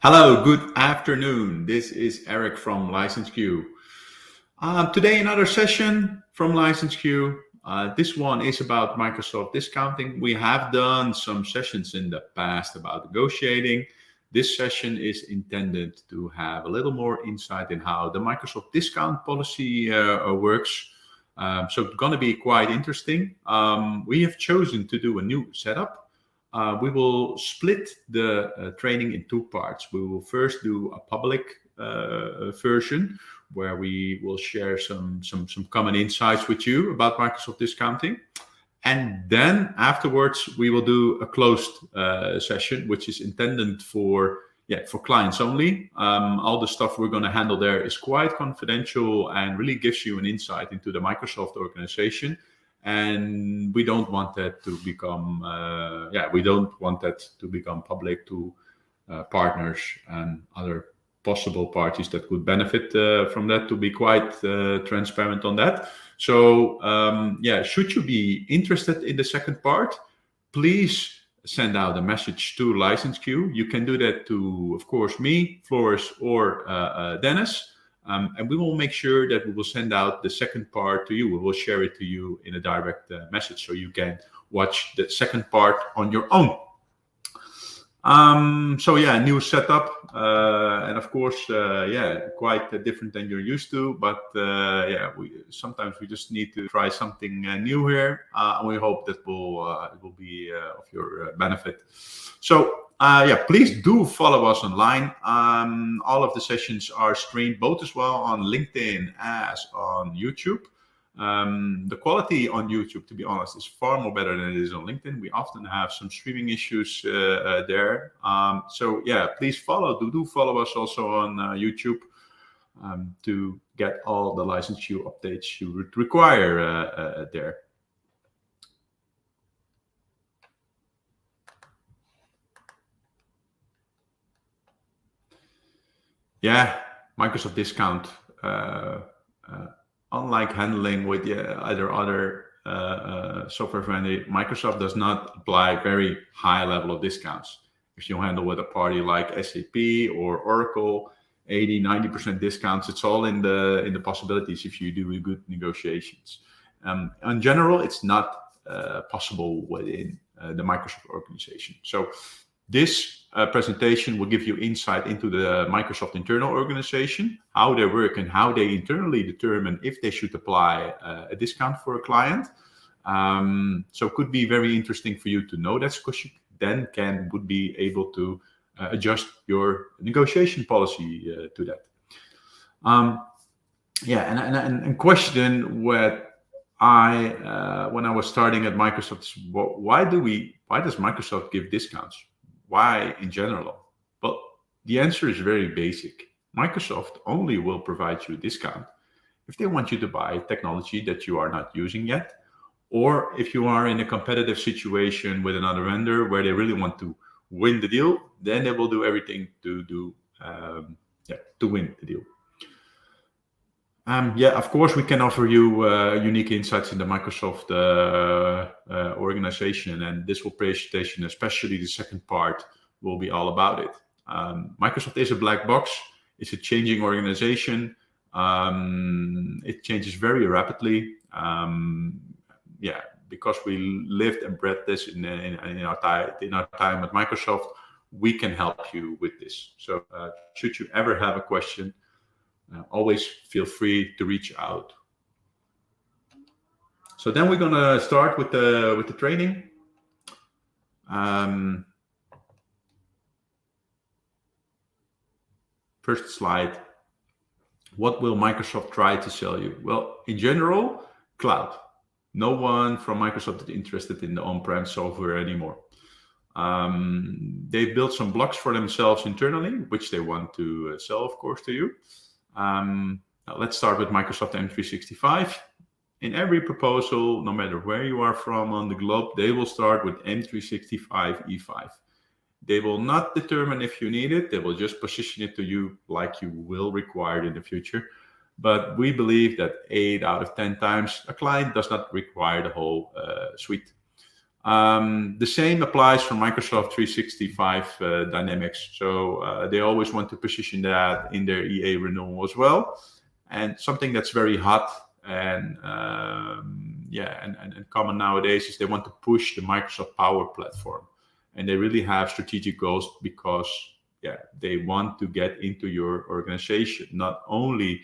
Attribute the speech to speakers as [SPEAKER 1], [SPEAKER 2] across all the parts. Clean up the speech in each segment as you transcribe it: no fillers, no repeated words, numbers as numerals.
[SPEAKER 1] Hello, good afternoon. This is Eric from LicenseQ. Today, another session from LicenseQ. This one is about Microsoft discounting. We have done some sessions in the past about negotiating. This session is intended to have a little more insight in how the Microsoft discount policy works. So it's going to be quite interesting. We have chosen to do a new setup. We will split the training in two parts. We will first do a public version where we will share some common insights with you about Microsoft discounting. And then afterwards, we will do a closed session, which is intended for clients only. All the stuff we're going to handle there is quite confidential and really gives you an insight into the Microsoft organization. And we don't want that to become public to partners and other possible parties that could benefit from that, to be quite transparent on that. So should you be interested in the second part, please send out a message to LicenseQ. You can do that to, of course, me, Floris, or Dennis. And we will make sure that we will send out the second part to you. We will share it to you in a direct message so you can watch the second part on your own. New setup. And of course, quite different than you're used to. But sometimes we just need to try something new here. And we hope that it will be of your benefit. So, please do follow us online. All of the sessions are streamed both as well on LinkedIn as on YouTube. The quality on YouTube, to be honest, is far more better than it is on LinkedIn. We often have some streaming issues there. Please do follow us also on YouTube to get all the LicenseQ updates you would require there. Yeah, Microsoft discount, unlike handling with either other software vendor, Microsoft does not apply very high level of discounts. If you handle with a party like SAP or Oracle, 80-90% discounts, it's all in the possibilities if you do good negotiations. In general, it's not possible within the Microsoft organization. So this presentation will give you insight into the Microsoft internal organization, how they work and how they internally determine if they should apply a discount for a client. So it could be very interesting for you to know that, because you then would be able to adjust your negotiation policy to that. And question what when I was starting at Microsoft, why does Microsoft give discounts? Why in general? Well, the answer is very basic. Microsoft only will provide you a discount if they want you to buy technology that you are not using yet, or if you are in a competitive situation with another vendor where they really want to win the deal, then they will do everything to win the deal. Of course, we can offer you unique insights in the Microsoft organization, and this presentation, especially the second part, will be all about it. Microsoft is a black box. It's a changing organization. It changes very rapidly. Because we lived and bred this in our time at Microsoft, we can help you with this. So, should you ever have a question, always feel free to reach out. So then we're gonna start with the training. First slide. What will Microsoft try to sell you? Well, in general, cloud. No one from Microsoft is interested in the on-prem software anymore. They've built some blocks for themselves internally, which they want to sell, of course, to you. Let's start with Microsoft M365. In every proposal, no matter where you are from on the globe, they will start with M365 E5. They will not determine if you need it. They will just position it to you like you will require it in the future. But we believe that 8 out of 10 times a client does not require the whole suite. The same applies for Microsoft 365 Dynamics. So they always want to position that in their EA renewal as well. And something that's very hot and common nowadays is they want to push the Microsoft Power Platform, and they really have strategic goals because they want to get into your organization, not only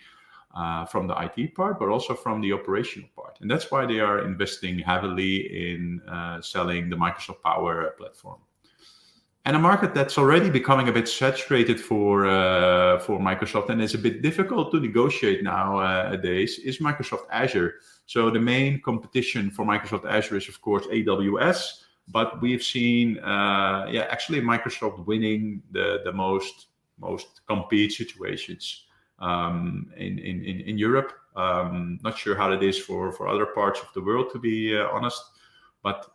[SPEAKER 1] from the IT part, but also from the operational part. And that's why they are investing heavily in selling the Microsoft Power Platform. And a market that's already becoming a bit saturated for Microsoft and is a bit difficult to negotiate nowadays is Microsoft Azure. So the main competition for Microsoft Azure is, of course, AWS. But we've seen, actually Microsoft winning the most compete situations in Europe. Not sure how it is for other parts of the world, to be honest. But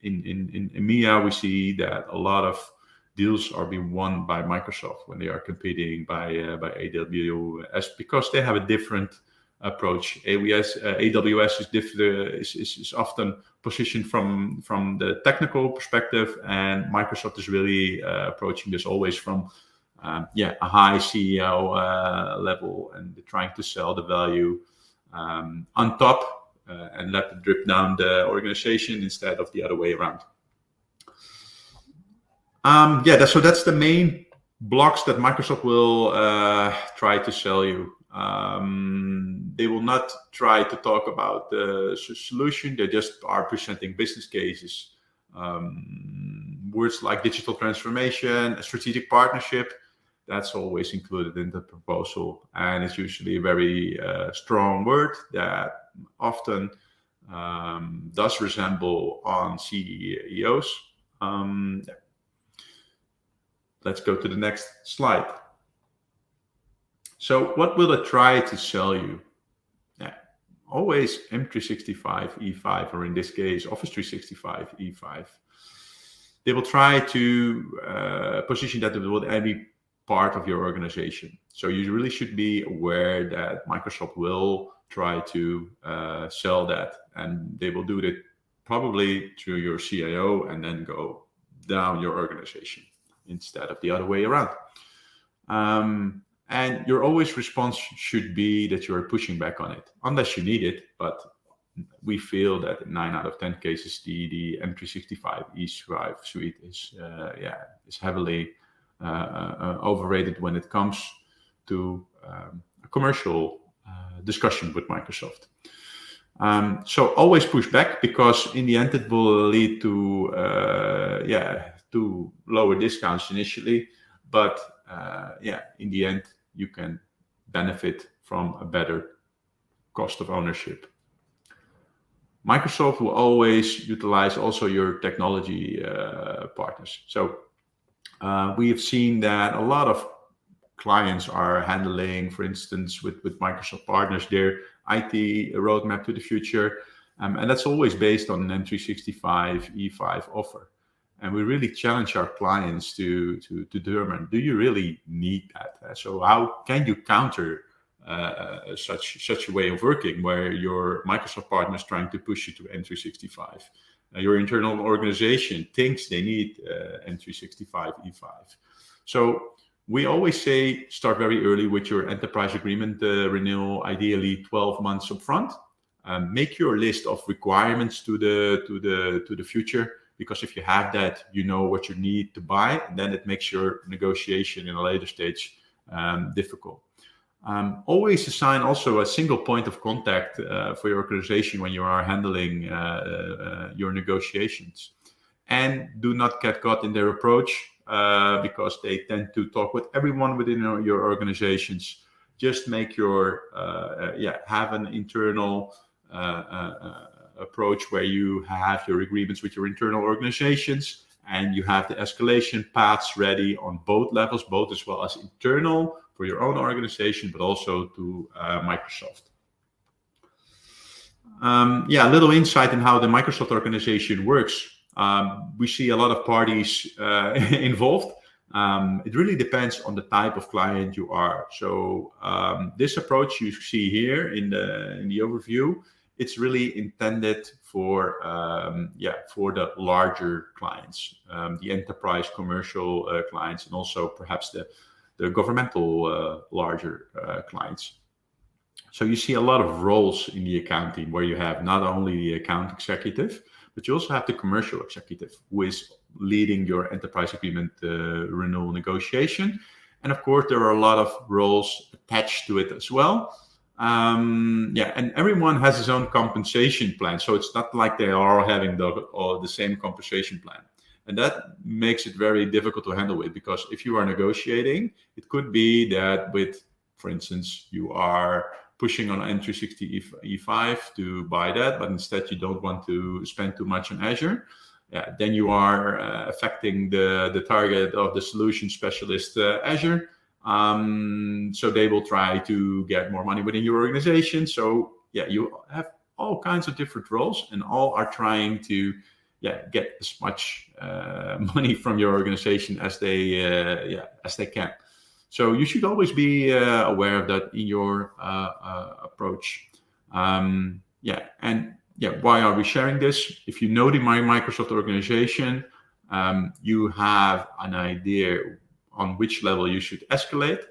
[SPEAKER 1] in EMEA, we see that a lot of deals are being won by Microsoft when they are competing by AWS, because they have a different approach. AWS is often positioned from the technical perspective, and Microsoft is really approaching this always from a high CEO level, and trying to sell the value on top and let it drip down the organization instead of the other way around. So that's the main blocks that Microsoft will try to sell you. They will not try to talk about the solution. They just are presenting business cases. Words like digital transformation, a strategic partnership, that's always included in the proposal. And it's usually a very strong word that often does resemble on CEOs. Let's go to the next slide. So what will it try to sell you? Always M365 E5, or in this case, Office 365 E5. They will try to position that with any part of your organization. So you really should be aware that Microsoft will try to sell that, and they will do it probably through your CIO and then go down your organization instead of the other way around. And your always response should be that you're pushing back on it, unless you need it. But we feel that in 9 out of 10 cases, the M365 E5 suite is heavily overrated when it comes to a commercial discussion with Microsoft. So always push back, because in the end it will lead to lower discounts initially, but in the end you can benefit from a better cost of ownership. Microsoft will always utilize also your technology partners. So we have seen that a lot of clients are handling, for instance, with Microsoft partners, their IT roadmap to the future. And that's always based on an M365 E5 offer. And we really challenge our clients to determine, do you really need that? So how can you counter such a way of working where your Microsoft partner is trying to push you to M365? Your internal organization thinks they need M365 E5. So we always say start very early with your enterprise agreement renewal, ideally 12 months upfront. Make your list of requirements to the future, because if you have that, you know what you need to buy, and then it makes your negotiation in a later stage difficult. Always assign also a single point of contact for your organization when you are handling your negotiations. And do not get caught in their approach, because they tend to talk with everyone within your organizations. Just make your, have an internal approach where you have your agreements with your internal organizations, and you have the escalation paths ready on both levels, both as well as internal for your own organization, but also to Microsoft. A little insight in how the Microsoft organization works. We see a lot of parties involved. It really depends on the type of client you are. So this approach you see here in the overview it's really intended for for the larger clients, the enterprise commercial clients, and also perhaps the governmental larger clients. So you see a lot of roles in the accounting where you have not only the account executive, but you also have the commercial executive who is leading your enterprise agreement renewal negotiation. And of course, there are a lot of roles attached to it as well. And everyone has his own compensation plan. So it's not like they are all having the same compensation plan. And that makes it very difficult to handle it, because if you are negotiating, it could be that with, for instance, you are pushing on N360 E5 to buy that, but instead you don't want to spend too much on Azure. Then you are affecting the target of the solution specialist Azure. So they will try to get more money within your organization. So you have all kinds of different roles, and all are trying to get as much money from your organization as they can. So you should always be aware of that in your approach. Why are we sharing this? If you know the Microsoft organization, you have an idea on which level you should escalate,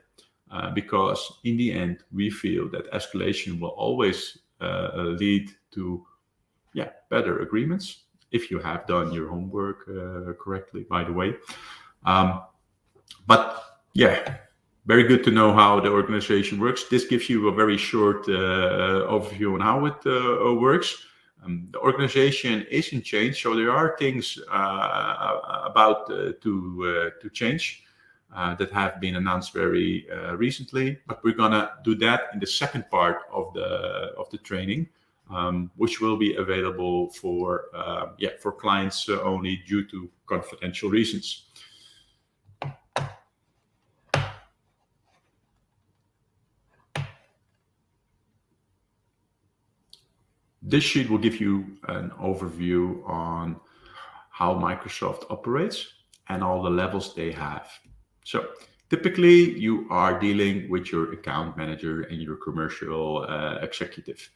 [SPEAKER 1] because in the end, we feel that escalation will always lead to better agreements, if you have done your homework correctly, by the way. Very good to know how the organization works. This gives you a very short overview on how it works. The organization is in change, so there are things about to change that have been announced very recently. But we're gonna do that in the second part of the training, which will be available for clients only due to confidential reasons. This sheet will give you an overview on how Microsoft operates and all the levels they have. So typically you are dealing with your account manager and your commercial executive.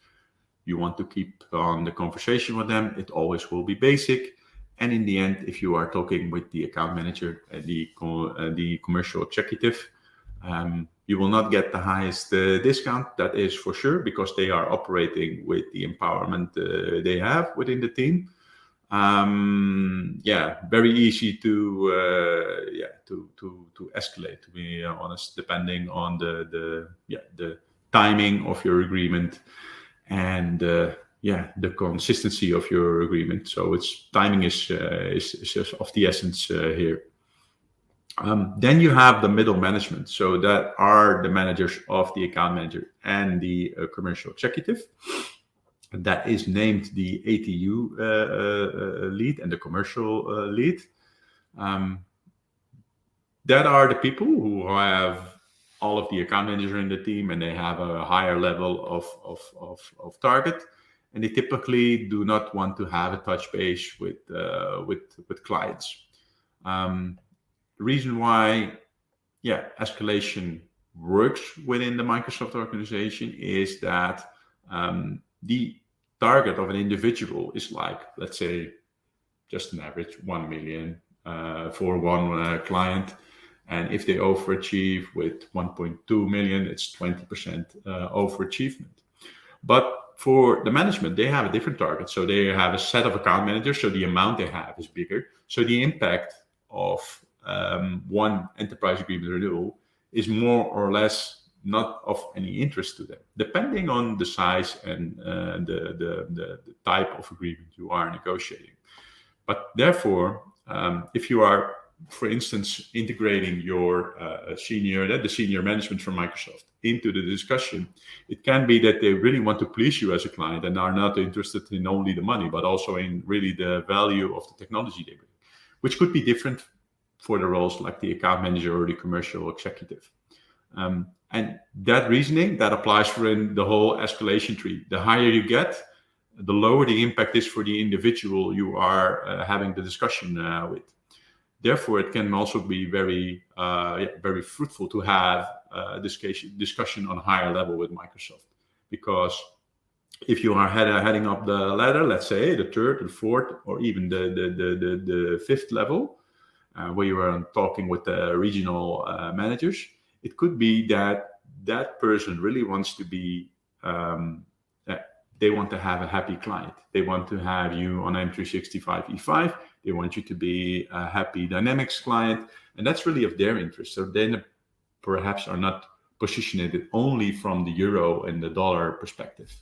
[SPEAKER 1] You want to keep on the conversation with them. It always will be basic. And in the end, if you are talking with the account manager and the commercial executive, you will not get the highest discount, that is for sure, because they are operating with the empowerment they have within the team. Very easy to escalate, to be honest, depending on the timing of your agreement and the consistency of your agreement. So timing is of the essence here. Then you have the middle management. So that are the managers of the account manager and the commercial executive. That is named the ATU lead and the commercial lead. That are the people who have all of the account managers in the team, and they have a higher level of target. And they typically do not want to have a touch base with clients. The reason why, escalation works within the Microsoft organization is that the target of an individual is like, let's say, just an average 1 million for one client. And if they overachieve with 1.2 million, it's 20% overachievement. But for the management, they have a different target. So they have a set of account managers. So the amount they have is bigger. So the impact of one enterprise agreement renewal is more or less not of any interest to them, depending on the size and the type of agreement you are negotiating. But therefore, if you are, for instance, integrating your the senior management from Microsoft into the discussion, it can be that they really want to please you as a client and are not interested in only the money, but also in really the value of the technology they bring, which could be different for the roles like the account manager or the commercial executive. And that reasoning, that applies for in the whole escalation tree. The higher you get, the lower the impact is for the individual you are having the discussion with. Therefore, it can also be very fruitful to have this discussion on a higher level with Microsoft, because If you are heading up the ladder, let's say the third, the fourth, or even the fifth level, where you are talking with the regional managers, it could be that that person really wants to be, they want to have a happy client. They want to have you on M365 E5. They want you to be a happy Dynamics client. And that's really of their interest. So then perhaps are not positioning it only from the euro and the dollar perspective.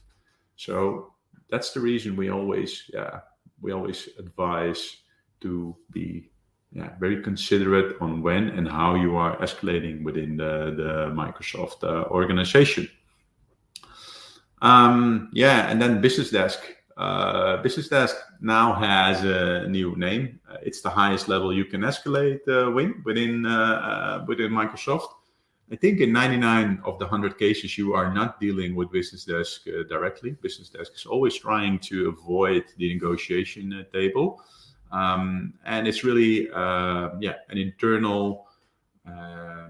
[SPEAKER 1] So that's the reason we always advise to be very considerate on when and how you are escalating within the Microsoft organization. And then Business Desk. Business Desk now has a new name. It's the highest level you can escalate within Microsoft. I think in 99 of the 100 cases, you are not dealing with Business Desk directly. Business Desk is always trying to avoid the negotiation table. And it's really an internal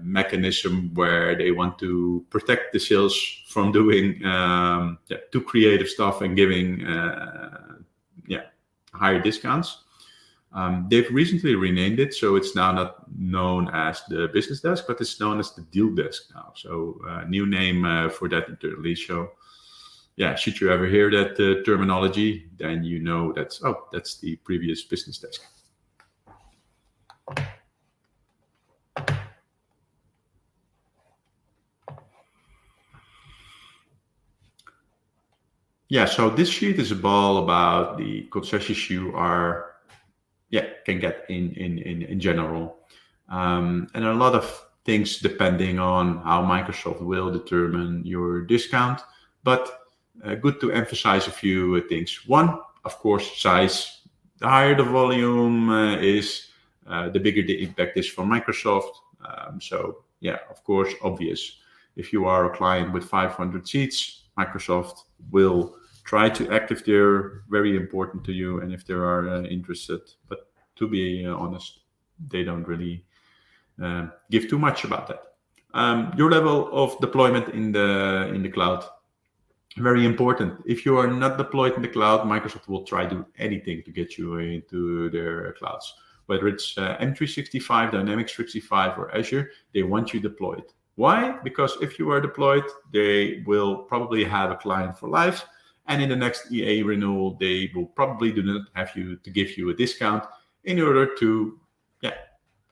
[SPEAKER 1] mechanism where they want to protect the sales from doing too creative stuff and giving higher discounts. They've recently renamed it, so it's now not known as the Business Desk, but it's known as the Deal Desk now. So new name for that internally. So should you ever hear that terminology, then you know that's the previous Business Desk. So this sheet is all about the concessions you can get in general. And a lot of things depending on how Microsoft will determine your discount. But good to emphasize a few things. One, of course, size. The higher the volume is, the bigger the impact is for Microsoft. Of course, obvious. If you are a client with 500 seats, Microsoft will try to act if they're very important to you and if they are interested. But to be honest, they don't really give too much about that. Your level of deployment in the cloud, very important. If you are not deployed in the cloud, Microsoft will try to do anything to get you into their clouds. Whether it's M365, Dynamics 365, or Azure, they want you deployed. Why? Because if you are deployed, they will probably have a client for life. And in the next EA renewal, they will probably do not have to give you a discount in order to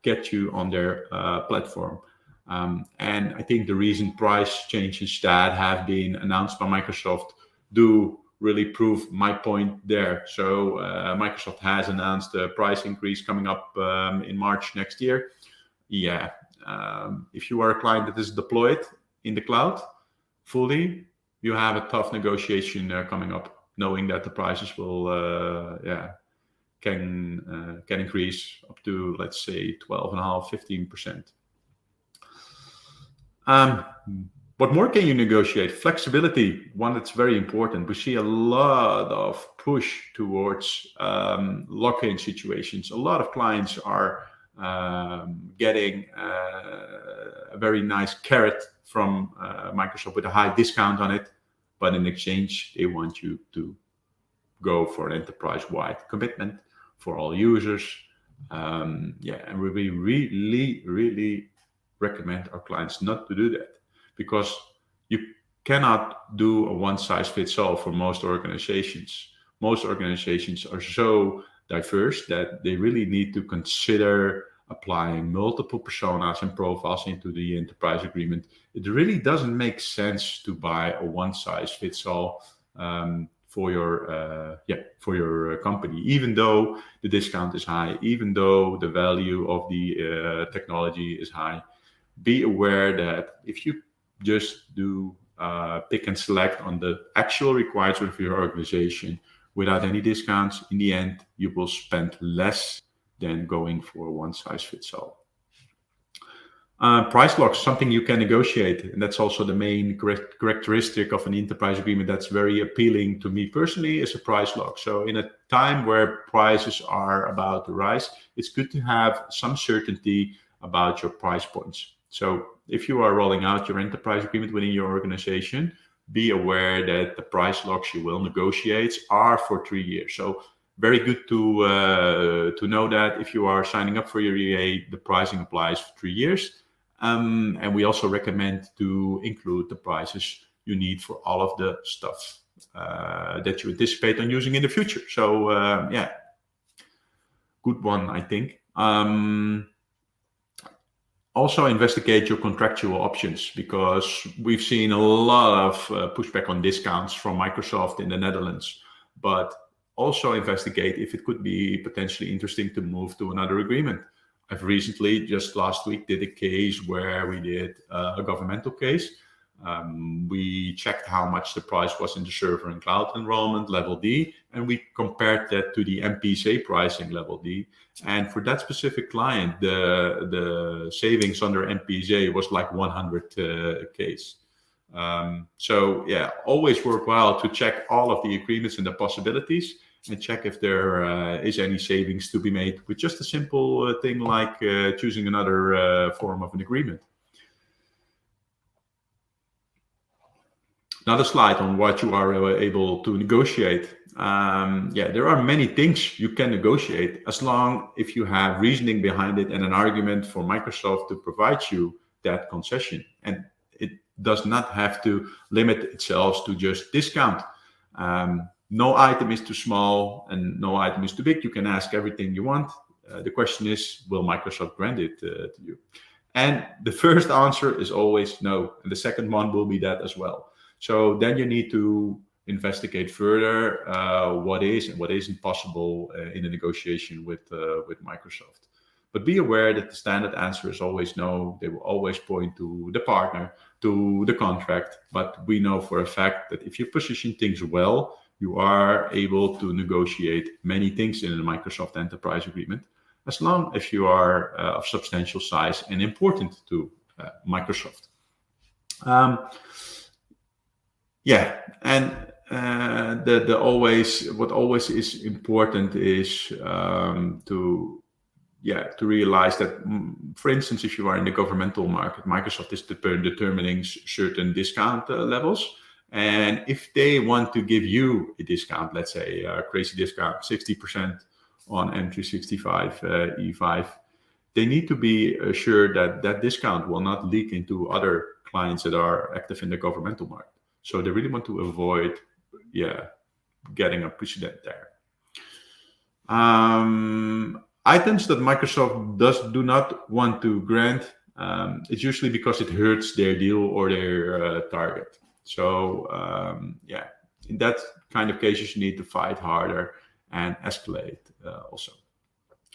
[SPEAKER 1] get you on their platform. And I think the recent price changes that have been announced by Microsoft do really prove my point there. So Microsoft has announced a price increase coming up in March next year. If you are a client that is deployed in the cloud fully, you have a tough negotiation coming up, knowing that the prices will can increase up to, let's say, 12.5%, 15%. What more can you negotiate? Flexibility, one that's very important. We see a lot of push towards lock-in situations. A lot of clients are getting a very nice carrot from Microsoft with a high discount on it, but in exchange, they want you to go for an enterprise-wide commitment for all users. And we really recommend our clients not to do that, because you cannot do a one-size-fits-all for most organizations. Most organizations are so diverse that they really need to consider applying multiple personas and profiles into the enterprise agreement. It really doesn't make sense to buy a one-size-fits-all for your company, even though the discount is high, even though the value of the technology is high. Be aware that if you just do pick and select on the actual requirements of your organization without any discounts, in the end, you will spend less than going for one size fits all. Price locks, something you can negotiate. And that's also the main characteristic of an enterprise agreement that's very appealing to me personally, is a price lock. So in a time where prices are about to rise, it's good to have some certainty about your price points. So if you are rolling out your enterprise agreement within your organization, be aware that the price locks you will negotiate are for 3 years. So very good to know that if you are signing up for your EA, the pricing applies for 3 years. And we also recommend to include the prices you need for all of the stuff that you anticipate on using in the future. So yeah, good one, I think. Also investigate your contractual options, because we've seen a lot of pushback on discounts from Microsoft in the Netherlands, but also investigate if it could be potentially interesting to move to another agreement. I've recently, just last week, did a case where we did a governmental case. We checked how much the price was in the server and cloud enrollment level D, and we compared that to the MPSA pricing level D. And for that specific client, the savings under MPSA was like 100 Ks. So yeah, always worthwhile to check all of the agreements and the possibilities, and check if there is any savings to be made with just a simple thing like choosing another form of an agreement. Another slide on what you are able to negotiate. Yeah, there are many things you can negotiate as long if you have reasoning behind it and an argument for Microsoft to provide you that concession. And it does not have to limit itself to just discount. No item is too small and no item is too big. You can ask everything you want. The question is, will Microsoft grant it to you? And the first answer is always no. And the second one will be that as well. So then you need to investigate further what is and what isn't possible in a negotiation with Microsoft. But be aware that the standard answer is always no. They will always point to the partner, to the contract. But we know for a fact that if you position things well, you are able to negotiate many things in a Microsoft Enterprise Agreement, as long as you are of substantial size and important to Microsoft. Yeah, and what always is important is to realize that, for instance, if you are in the governmental market, Microsoft is determining certain discount levels, and if they want to give you a discount, let's say a crazy discount, 60% on M365 E5, they need to be assured that that discount will not leak into other clients that are active in the governmental market. So they really want to avoid, getting a precedent there. Items that Microsoft do not want to grant, it's usually because it hurts their deal or their target. So in that kind of cases, you need to fight harder and escalate also.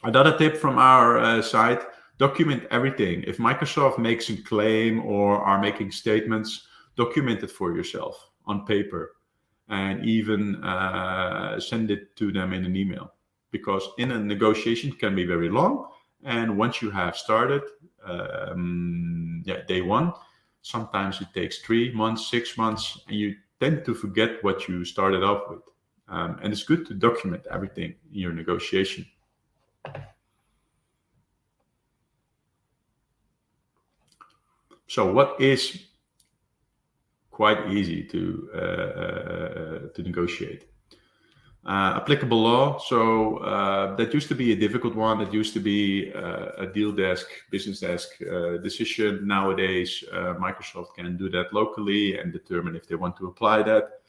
[SPEAKER 1] Another tip from our side, document everything. If Microsoft makes a claim or are making statements, document it for yourself on paper, and even send it to them in an email, because in a negotiation can be very long, and once you have started day one, sometimes it takes 3 months, 6 months, and you tend to forget what you started off with. And it's good to document everything in your negotiation. So what is quite easy to negotiate? Applicable law. So that used to be a difficult one. It used to be a deal desk, business desk decision. Nowadays, Microsoft can do that locally and determine if they want to apply that.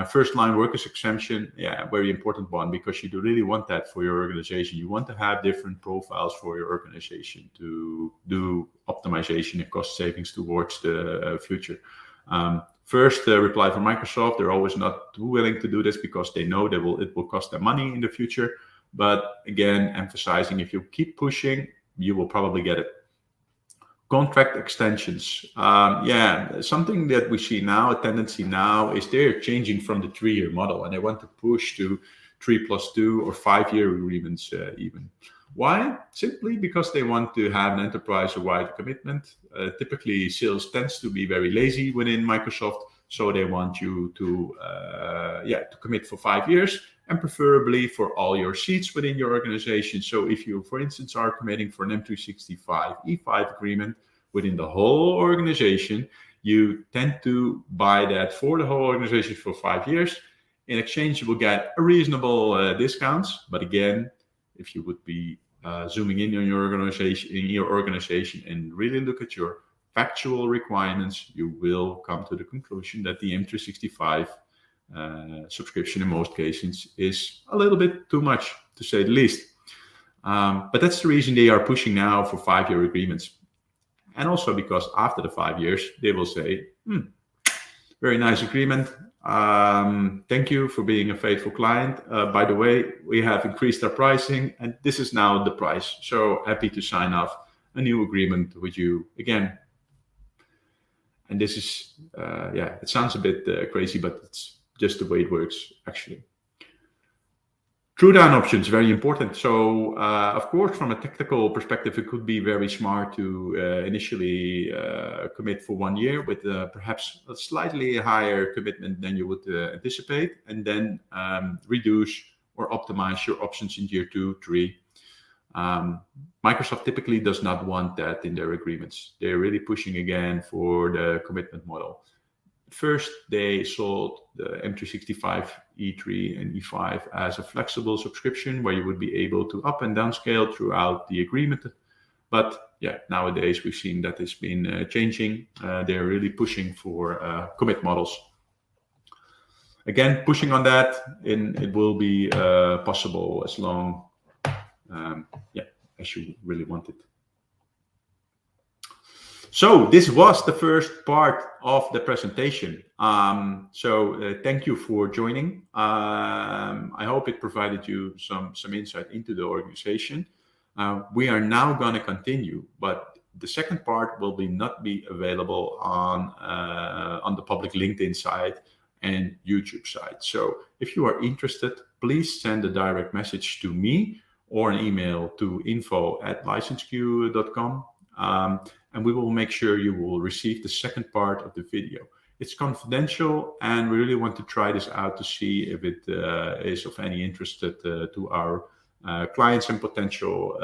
[SPEAKER 1] First line workers exemption, very important one, because you do really want that for your organization. You want to have different profiles for your organization to do optimization and cost savings towards the future. First reply from Microsoft, they're always not too willing to do this because they know it will cost them money in the future. But again, emphasizing, if you keep pushing, you will probably get it. Contract extensions. Something that we see now, a tendency now, is they're changing from the 3-year model and they want to push to 3+2 or 5-year agreements even. Why? Simply because they want to have an enterprise-wide commitment. Typically, sales tends to be very lazy within Microsoft, so they want you to commit for 5 years, and preferably for all your seats within your organization. So if you, for instance, are committing for an M365 E5 agreement within the whole organization, you tend to buy that for the whole organization for 5 years. In exchange, you will get a reasonable discounts. But again, if you would be zooming in on your organization and really look at your factual requirements, you will come to the conclusion that the M365 subscription in most cases is a little bit too much, to say the least. But that's the reason they are pushing now for 5-year agreements. And also because after the 5 years, they will say, very nice agreement. Thank you for being a faithful client. By the way, we have increased our pricing and this is now the price. So happy to sign off a new agreement with you again. And this is, it sounds a bit crazy, but it's just the way it works, actually. Drawdown options, very important. So, of course, from a technical perspective, it could be very smart to initially commit for 1 year with perhaps a slightly higher commitment than you would anticipate, and then reduce or optimize your options in year 2, 3. Microsoft typically does not want that in their agreements. They're really pushing again for the commitment model. First, they sold the M365 E3 and E5 as a flexible subscription where you would be able to up and down scale throughout the agreement. But yeah, nowadays we've seen that it's been changing. They're really pushing for commit models. Again, pushing on that, and it will be possible as long as you really want it. So this was the first part of the presentation. Thank you for joining. I hope it provided you some insight into the organization. We are now going to continue, but the second part will not be available on the public LinkedIn site and YouTube site. So if you are interested, please send a direct message to me or an email to info@licenseq.com. And we will make sure you will receive the second part of the video. It's confidential, and we really want to try this out to see if it is of any interest to our clients and potential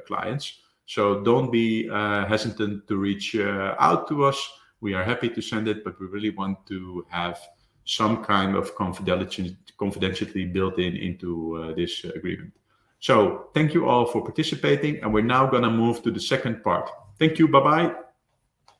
[SPEAKER 1] clients. So don't be hesitant to reach out to us. We are happy to send it, but we really want to have some kind of confidentiality built into this agreement. So thank you all for participating, and we're now going to move to the second part. Thank you. Bye-bye.